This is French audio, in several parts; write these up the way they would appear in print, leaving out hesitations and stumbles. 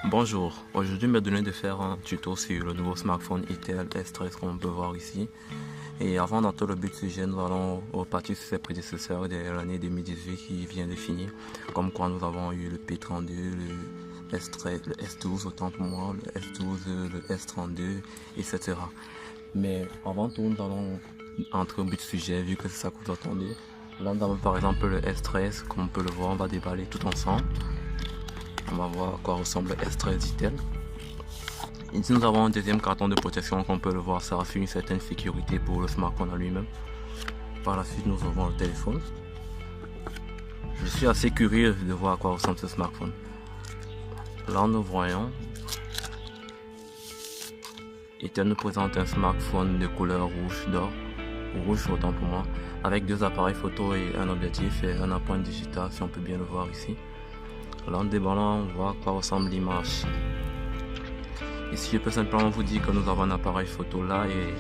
Bonjour, aujourd'hui je me donné de faire un tuto sur le nouveau smartphone Itel S13 qu'on peut voir ici. Et avant d'entrer le but du sujet, nous allons repartir sur ses prédécesseurs de l'année 2018 qui vient de finir. Comme quoi nous avons eu le P32, le S13, le S12 autant pour moi, le S12, le S32, etc. Mais avant tout, nous allons entrer au but du sujet vu que c'est ça que vous attendez. Là nous avons par exemple le S13, comme on peut le voir, on va déballer tout ensemble. On va voir à quoi ressemble le S13 Itel. Ici nous avons un deuxième carton de protection, comme on peut le voir, ça assure une certaine sécurité pour le smartphone à lui-même. Par la suite nous avons le téléphone. Je suis assez curieux de voir à quoi ressemble ce smartphone. Là nous voyons Itel nous présente un smartphone de couleur rouge d'or, rouge autant pour moi, avec deux appareils photo et un objectif et un appareil digital si on peut bien le voir ici. Là en déballant on voit à quoi ressemble l'image. Ici je peux simplement vous dire que nous avons un appareil photo là et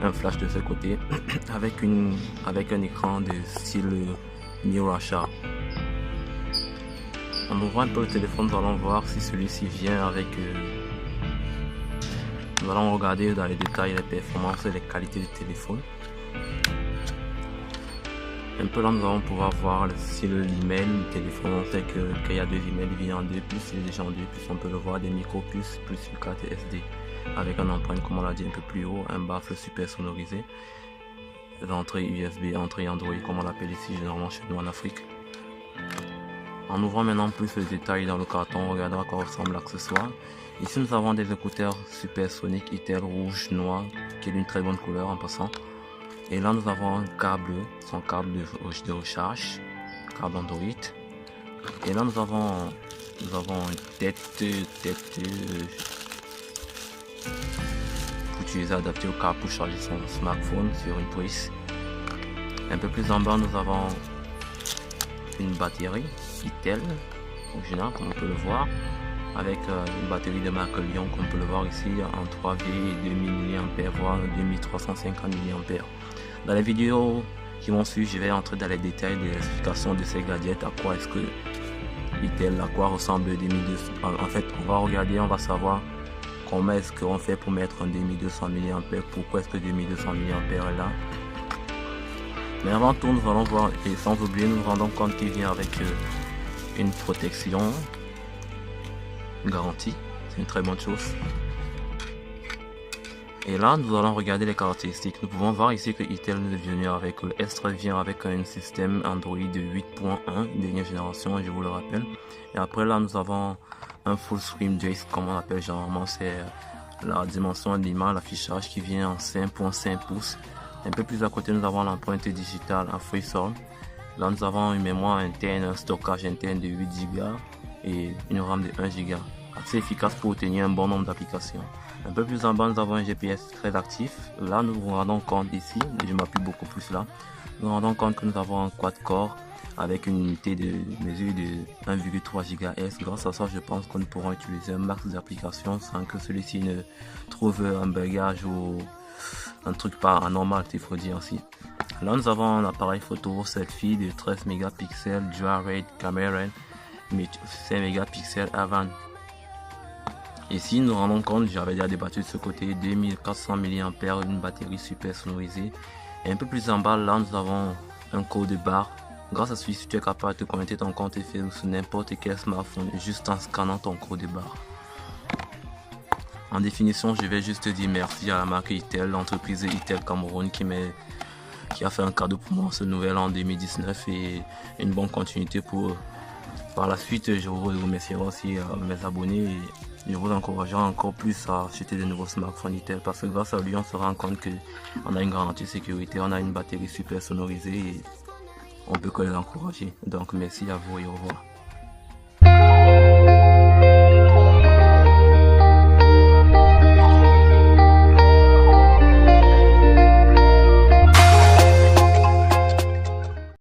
un flash de ce côté avec un écran de style Mirrorshare. En ouvrant un peu le téléphone, nous allons voir si celui-ci vient avec... Nous allons regarder dans les détails les performances et les qualités du téléphone. Un peu là nous allons pouvoir voir si l'email du téléphone, on sait qu'il y a deux emails, il vient en 2 puces, il est déjà en 2 puces, on peut le voir des micro puces plus une carte SD avec un empreinte comme on l'a dit un peu plus haut, un baffle super sonorisé, l'entrée USB, entrée Android comme on l'appelle ici généralement chez nous en Afrique. En ouvrant maintenant plus le détail dans le carton, on regardera à quoi ressemble l'accessoire. Ici nous avons des écouteurs supersoniques Itel rouge noir qui est d'une très bonne couleur en passant. Et là nous avons un câble, son câble de recharge, câble Android. Et là nous avons une tête pour utiliser adapté au câble pour charger son smartphone sur une prise. Un peu plus en bas nous avons une batterie Itel originale comme on peut le voir, avec une batterie de marque Lyon comme on peut le voir ici en 3V et 2000 mAh voire 2350 mAh. Dans les vidéos qui vont suivre, je vais entrer dans les détails de l'explication de ces gadgets, à quoi est-ce que Itel, à quoi ressemble le 2200. En fait, on va regarder, on va savoir comment est-ce qu'on fait pour mettre un 2200 mAh, pourquoi est-ce que 2200 mAh est là. Mais avant tout, nous allons voir, et sans oublier, nous nous rendons compte qu'il vient avec une protection, une garantie, c'est une très bonne chose. Et là, nous allons regarder les caractéristiques. Nous pouvons voir ici que Itel nous est venu avec le S13 vient avec un système Android de 8.1 dernière génération, je vous le rappelle. Et après là, nous avons un full screen JS, comme on appelle généralement, c'est la dimension de l'image, l'affichage qui vient en 5.5 pouces. Un peu plus à côté, nous avons l'empreinte digitale en FreeSol. Là, nous avons une mémoire interne, un stockage interne de 8 Go et une RAM de 1 Go. Assez efficace pour obtenir un bon nombre d'applications. Un peu plus en bas, nous avons un GPS très actif. Là, nous nous rendons compte ici, je m'appuie beaucoup plus là, nous nous rendons compte que nous avons un quad-core avec une unité de mesure de 1,3 GHz. Grâce à ça, je pense que nous pourrons utiliser un max d'applications sans que celui-ci ne trouve un bugage ou un truc pas anormal, il faut dire ainsi. Là, nous avons un appareil photo selfie de 13 mégapixels, dual rate caméra, 5 mégapixels avant. Ici, nous nous rendons compte, j'avais déjà débattu de ce côté, 2400 mAh, une batterie super sonorisée. Et un peu plus en bas, là, nous avons un code barre. Grâce à celui-ci, tu es capable de connecter ton compte Facebook sur n'importe quel smartphone, juste en scannant ton code barre. En définition, je vais juste dire merci à la marque Itel, l'entreprise Itel Cameroun qui a fait un cadeau pour moi ce nouvel an 2019 et une bonne continuité pour... Par la suite, je vous remercierai aussi mes abonnés et je vous encouragerai encore plus à acheter de nouveaux smartphones Itel parce que grâce à lui, on se rend compte qu'on a une garantie sécurité, on a une batterie super sonorisée et on peut que les encourager. Donc merci à vous et au revoir.